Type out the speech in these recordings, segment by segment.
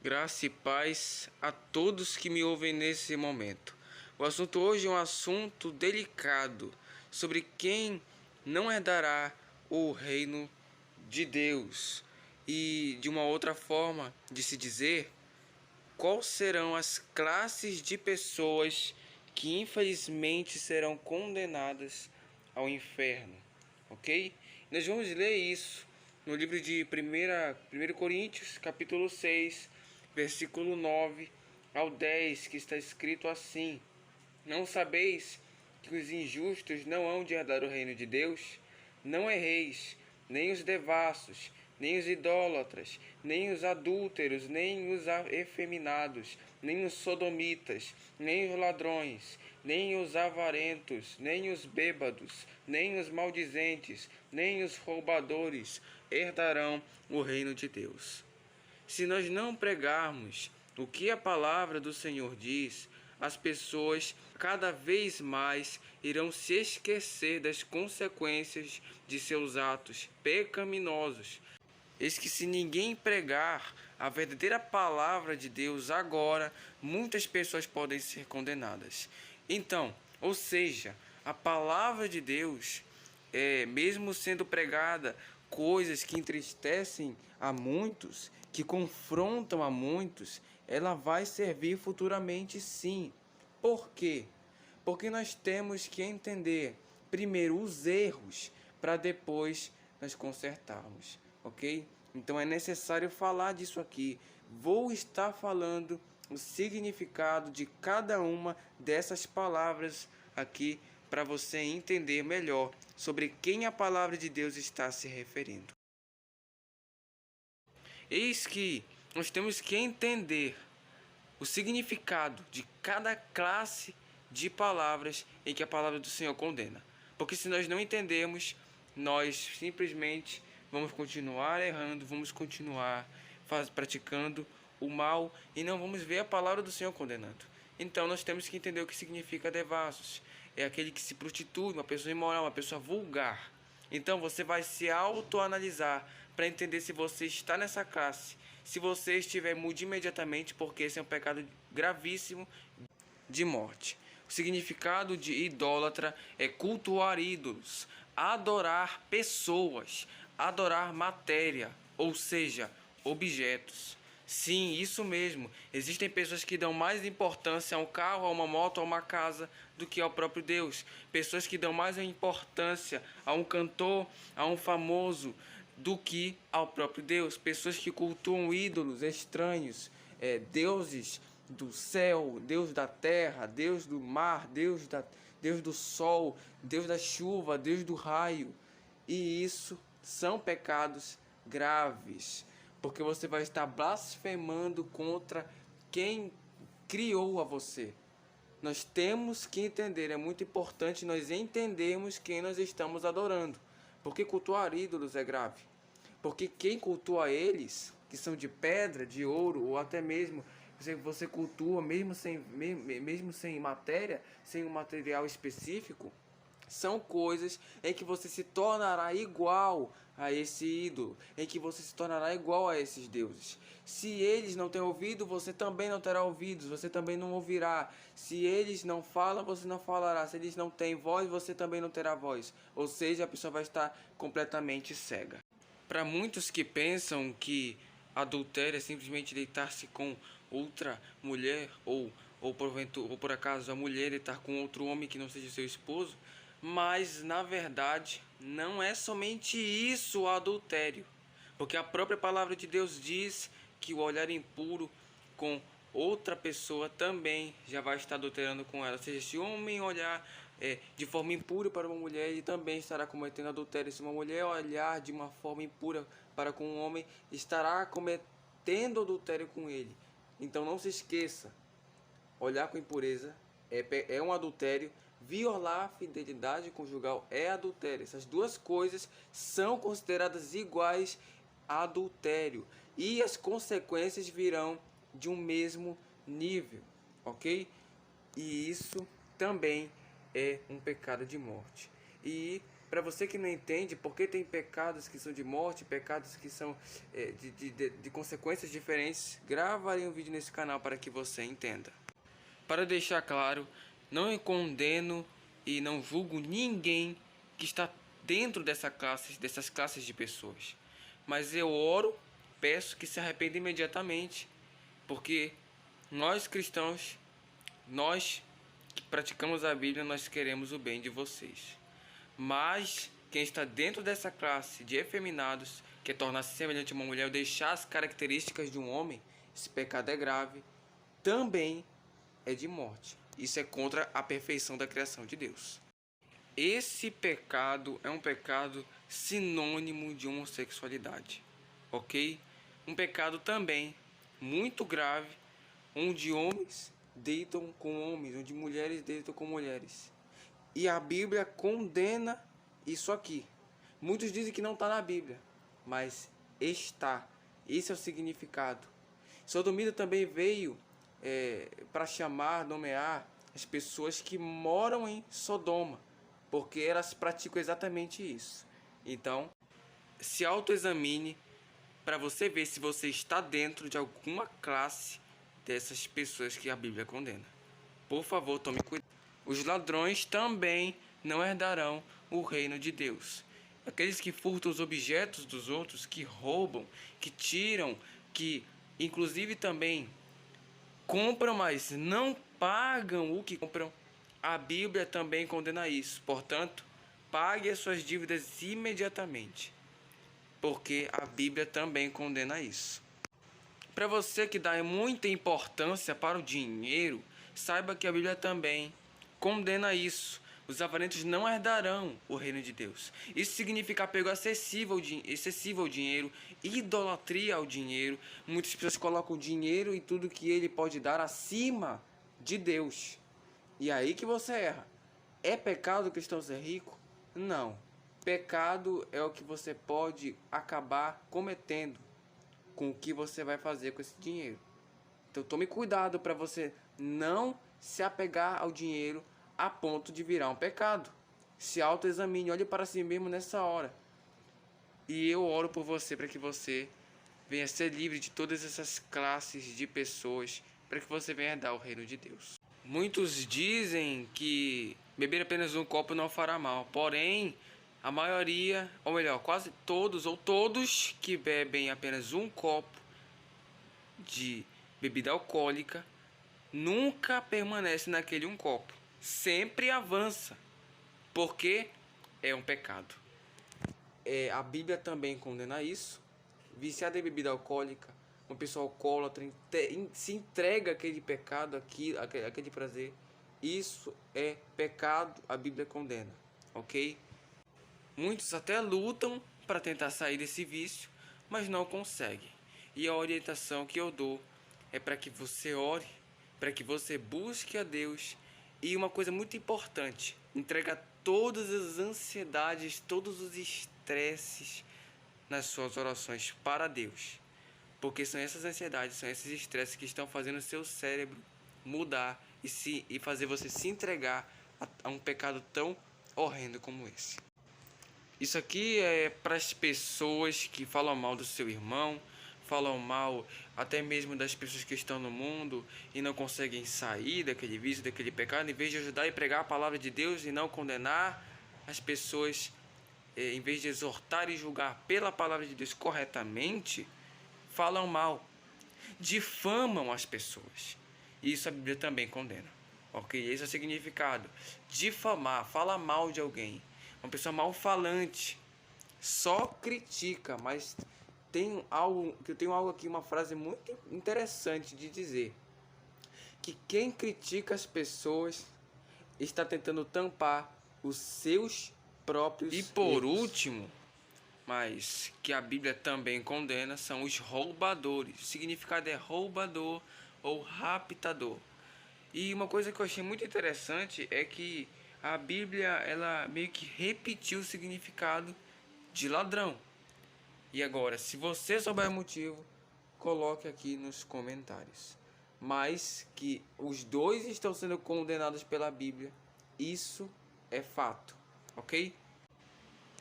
Graça e paz a todos que me ouvem nesse momento. O assunto hoje é um assunto delicado sobre quem não herdará o reino de Deus. E de uma outra forma de se dizer, quais serão as classes de pessoas que infelizmente serão condenadas ao inferno, ok? Nós vamos ler isso no livro de 1 Coríntios, capítulo 6, versículo 9 ao 10, que está escrito assim: Não sabeis que os injustos não hão de herdar o reino de Deus? Não erreis, nem os devassos, nem os idólatras, nem os adúlteros, nem os efeminados, nem os sodomitas, nem os ladrões, nem os avarentos, nem os bêbados, nem os maldizentes, nem os roubadores herdarão o reino de Deus. Se nós não pregarmos o que a palavra do Senhor diz, as pessoas cada vez mais irão se esquecer das consequências de seus atos pecaminosos. Eis que se ninguém pregar a verdadeira palavra de Deus agora, muitas pessoas podem ser condenadas. Então, ou seja, a palavra de Deus, mesmo sendo pregada, coisas que entristecem a muitos, que confrontam a muitos, ela vai servir futuramente sim. Por quê? Porque nós temos que entender primeiro os erros para depois nós consertarmos, ok? Então é necessário falar disso aqui. Vou estar falando o significado de cada uma dessas palavras aqui para você entender melhor sobre quem a palavra de Deus está se referindo. Eis que nós temos que entender o significado de cada classe de palavras em que a palavra do Senhor condena. Porque se nós não entendermos, nós simplesmente vamos continuar errando, vamos continuar praticando o mal e não vamos ver a palavra do Senhor condenando. Então nós temos que entender o que significa devassos. É aquele que se prostitui, uma pessoa imoral, uma pessoa vulgar. Então você vai se autoanalisar para entender se você está nessa classe. Se você estiver, mude imediatamente, porque esse é um pecado gravíssimo de morte. O significado de idólatra é cultuar ídolos, adorar pessoas, adorar matéria, ou seja, objetos. Sim, isso mesmo. Existem pessoas que dão mais importância a um carro, a uma moto, a uma casa do que ao próprio Deus. Pessoas que dão mais importância a um cantor, a um famoso, do que ao próprio Deus. Pessoas que cultuam ídolos estranhos, deuses do céu, Deus da terra, Deus do mar, Deus do sol, Deus da chuva, Deus do raio. E isso são pecados graves, porque você vai estar blasfemando contra quem criou a você. Nós temos que entender, é muito importante nós entendermos quem nós estamos adorando. Porque cultuar ídolos é grave. Porque quem cultua eles, que são de pedra, de ouro, ou até mesmo você cultua mesmo sem matéria, sem um material específico, são coisas em que você se tornará igual a esse ídolo, em que você se tornará igual a esses deuses. Se eles não têm ouvido, você também não terá ouvidos, você também não ouvirá. Se eles não falam, você não falará. Se eles não têm voz, você também não terá voz. Ou seja, a pessoa vai estar completamente cega. Para muitos que pensam que adultério é simplesmente deitar-se com outra mulher, ou por acaso a mulher deitar com outro homem que não seja seu esposo, mas na verdade não é somente isso o adultério, porque a própria palavra de Deus diz que o olhar impuro com outra pessoa também já vai estar adulterando com ela. Ou seja, se o homem olhar de forma impura para uma mulher, ele também estará cometendo adultério. Se uma mulher olhar de uma forma impura para com um homem, estará cometendo adultério com ele. Então não se esqueça, olhar com impureza é um adultério. Violar a fidelidade conjugal é adultério. Essas duas coisas são consideradas iguais a adultério. E as consequências virão de um mesmo nível, ok? E isso também é um pecado de morte. E Para você que não entende porque tem pecados que são de morte, pecados que são de consequências diferentes, gravarei um vídeo nesse canal para que você entenda. Para deixar claro, não condeno e não julgo ninguém que está dentro dessas classes de pessoas. Mas eu oro, peço que se arrependa imediatamente, porque nós cristãos, nós que praticamos a Bíblia, nós queremos o bem de vocês. Mas quem está dentro dessa classe de efeminados, que é tornar-se semelhante a uma mulher ou deixar as características de um homem, esse pecado é grave, também é de morte. Isso é contra a perfeição da criação de Deus. Esse pecado é um pecado sinônimo de homossexualidade, ok? Um pecado também muito grave, onde homens deitam com homens, onde mulheres deitam com mulheres. E a Bíblia condena isso aqui. Muitos dizem que não está na Bíblia, mas está. Esse é o significado. Sodomita também veio para chamar, nomear as pessoas que moram em Sodoma, porque elas praticam exatamente isso. Então, se autoexamine para você ver se você está dentro de alguma classe dessas pessoas que a Bíblia condena. Por favor, tome cuidado. Os ladrões também não herdarão o reino de Deus. Aqueles que furtam os objetos dos outros, que roubam, que tiram, que inclusive também compram, mas não pagam o que compram, a Bíblia também condena isso. Portanto, pague as suas dívidas imediatamente, porque a Bíblia também condena isso. Para você que dá muita importância para o dinheiro, saiba que a Bíblia também condena isso. Os avarentos não herdarão o reino de Deus. Isso significa apego excessivo ao dinheiro, idolatria ao dinheiro. Muitas pessoas colocam o dinheiro e tudo que ele pode dar acima de Deus. E aí que você erra. É pecado o cristão ser rico? Não. Pecado é o que você pode acabar cometendo com o que você vai fazer com esse dinheiro. Então tome cuidado para você não se apegar ao dinheiro a ponto de virar um pecado. Se autoexamine, olhe para si mesmo nessa hora. E eu oro por você para que você venha ser livre de todas essas classes de pessoas, para que você venha herdar o reino de Deus. Muitos dizem que beber apenas um copo não fará mal, porém a maioria, ou melhor, quase todos ou todos que bebem apenas um copo de bebida alcoólica nunca permanece naquele um copo. Sempre avança, porque é um pecado. A Bíblia também condena isso. Viciado em bebida alcoólica, uma pessoa alcoólatra se entrega àquele pecado, aquele prazer. Isso é pecado, a Bíblia condena, ok? Muitos até lutam para tentar sair desse vício, mas não conseguem. E a orientação que eu dou é para que você ore, para que você busque a Deus. E uma coisa muito importante, entrega todas as ansiedades, todos os estresses nas suas orações para Deus. Porque são essas ansiedades, são esses estresses que estão fazendo o seu cérebro mudar e fazer você se entregar a um pecado tão horrendo como esse. Isso aqui é para as pessoas que falam mal do seu irmão, falam mal até mesmo das pessoas que estão no mundo e não conseguem sair daquele vício, daquele pecado. Em vez de ajudar e pregar a palavra de Deus e não condenar as pessoas, em vez de exortar e julgar pela palavra de Deus corretamente, falam mal, difamam as pessoas. E isso a Bíblia também condena. Ok? Esse é o significado. Difamar, falar mal de alguém. Uma pessoa malfalante só critica, mas eu tenho algo aqui, uma frase muito interessante de dizer, que quem critica as pessoas está tentando tampar os seus próprios erros. E por último, mas que a Bíblia também condena, são os roubadores. O significado é roubador ou raptador. E uma coisa que eu achei muito interessante é que a Bíblia, ela meio que repetiu o significado de ladrão. E agora, se você souber o motivo, coloque aqui nos comentários. Mas que os dois estão sendo condenados pela Bíblia, isso é fato, ok?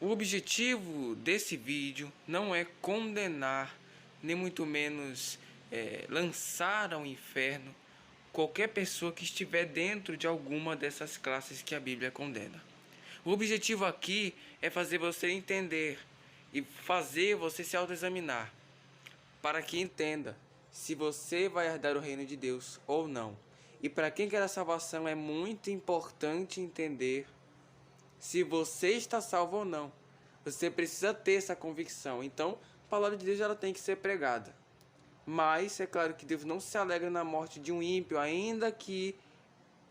O objetivo desse vídeo não é condenar, nem muito menos lançar ao inferno qualquer pessoa que estiver dentro de alguma dessas classes que a Bíblia condena. O objetivo aqui é fazer você entender e fazer você se autoexaminar, para que entenda se você vai herdar o reino de Deus ou não. E para quem quer a salvação é muito importante entender se você está salvo ou não. Você precisa ter essa convicção. Então, a palavra de Deus ela tem que ser pregada. Mas é claro que Deus não se alegra na morte de um ímpio, ainda que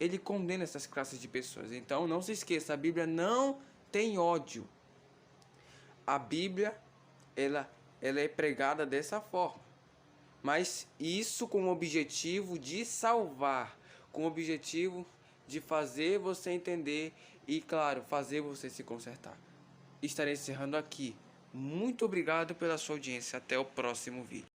ele condena essas classes de pessoas. Então, não se esqueça, a Bíblia não tem ódio. A Bíblia, ela é pregada dessa forma. Mas isso com o objetivo de salvar, com o objetivo de fazer você entender e, claro, fazer você se consertar. Estarei encerrando aqui. Muito obrigado pela sua audiência. Até o próximo vídeo.